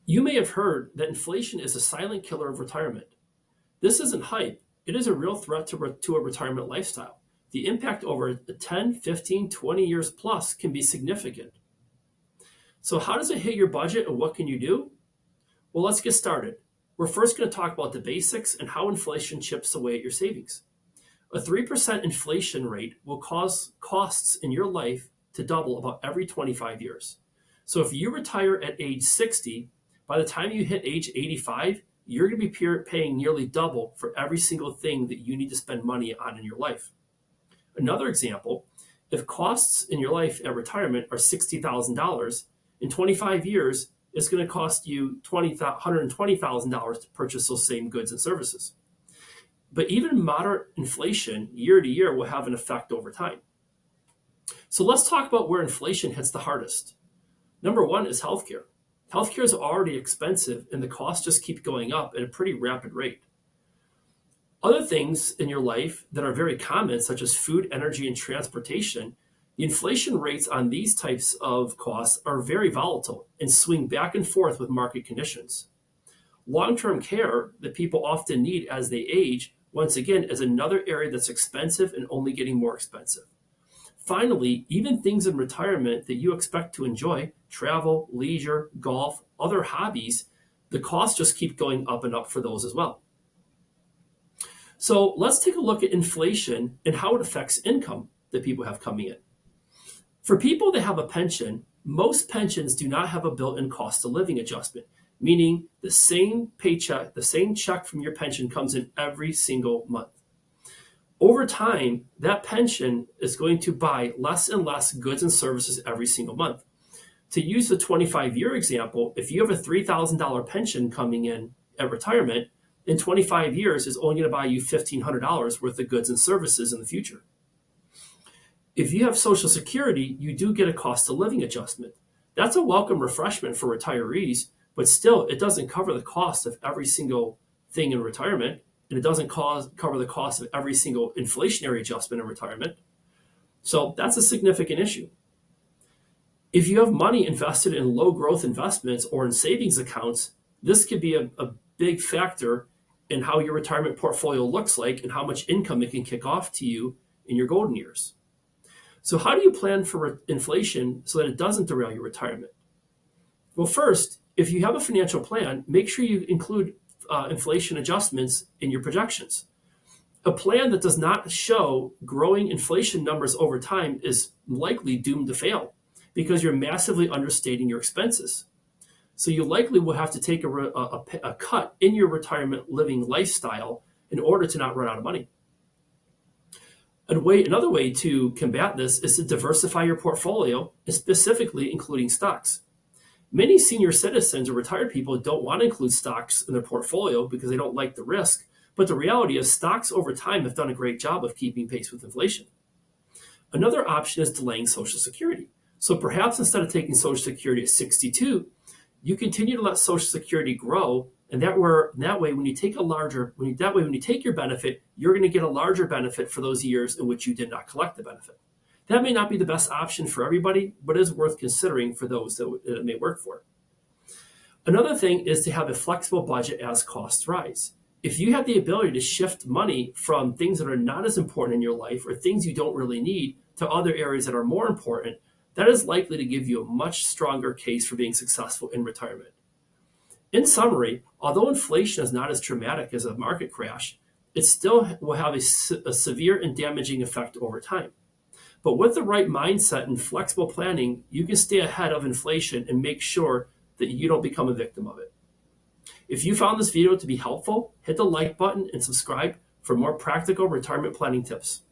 You may have heard that inflation is a silent killer of retirement. This isn't hype, it is a real threat to a retirement lifestyle. The impact over 10, 15, 20 years plus can be significant. So, how does it hit your budget and what can you do? Well, let's get started. We're first going to talk about the basics and how inflation chips away at your savings. A 3% inflation rate will cause costs in your life to double about every 25 years. So if you retire at age 60, by the time you hit age 85, you're going to be paying nearly double for every single thing that you need to spend money on in your life. Another example, if costs in your life at retirement are $60,000, in 25 years, it's going to cost you $120,000 to purchase those same goods and services. But even moderate inflation year to year will have an effect over time. So let's talk about where inflation hits the hardest. Number one is healthcare. Healthcare is already expensive and the costs just keep going up at a pretty rapid rate. Other things in your life that are very common, such as food, energy, and transportation, the inflation rates on these types of costs are very volatile and swing back and forth with market conditions. Long-term care that people often need as they age, once again, is another area that's expensive and only getting more expensive. Finally, even things in retirement that you expect to enjoy, travel, leisure, golf, other hobbies, the costs just keep going up and up for those as well. So let's take a look at inflation and how it affects income that people have coming in. For people that have a pension, most pensions do not have a built-in cost of living adjustment, meaning the same paycheck, the same check from your pension comes in every single month. Over time, that pension is going to buy less and less goods and services every single month. To use the 25-year example, if you have a $3,000 pension coming in at retirement, in 25 years is only going to buy you $1,500 worth of goods and services in the future. If you have Social Security, you do get a cost of living adjustment. That's a welcome refreshment for retirees, but still, it doesn't cover the cost of every single thing in retirement, and it doesn't cover the cost of every single inflationary adjustment in retirement. So that's a significant issue. If you have money invested in low growth investments or in savings accounts, this could be a big factor in how your retirement portfolio looks like and how much income it can kick off to you in your golden years. So how do you plan for inflation so that it doesn't derail your retirement? Well, first, if you have a financial plan, make sure you include inflation adjustments in your projections. A plan that does not show growing inflation numbers over time is likely doomed to fail because you're massively understating your expenses. So you likely will have to take a cut in your retirement living lifestyle in order to not run out of money. Another way to combat this is to diversify your portfolio, and specifically including stocks. Many senior citizens or retired people don't want to include stocks in their portfolio because they don't like the risk, but the reality is stocks over time have done a great job of keeping pace with inflation. Another option is delaying Social Security. So perhaps instead of taking Social Security at 62, you continue to let Social Security grow, and that way when you take your benefit, you're going to get a larger benefit for those years in which you did not collect the benefit. That may not be the best option for everybody, but is worth considering for those that it may work for. Another thing is to have a flexible budget as costs rise. If you have the ability to shift money from things that are not as important in your life or things you don't really need to other areas that are more important, that is likely to give you a much stronger case for being successful in retirement. In summary, although inflation is not as traumatic as a market crash, it still will have a severe and damaging effect over time. But with the right mindset and flexible planning, you can stay ahead of inflation and make sure that you don't become a victim of it. If you found this video to be helpful, hit the like button and subscribe for more practical retirement planning tips.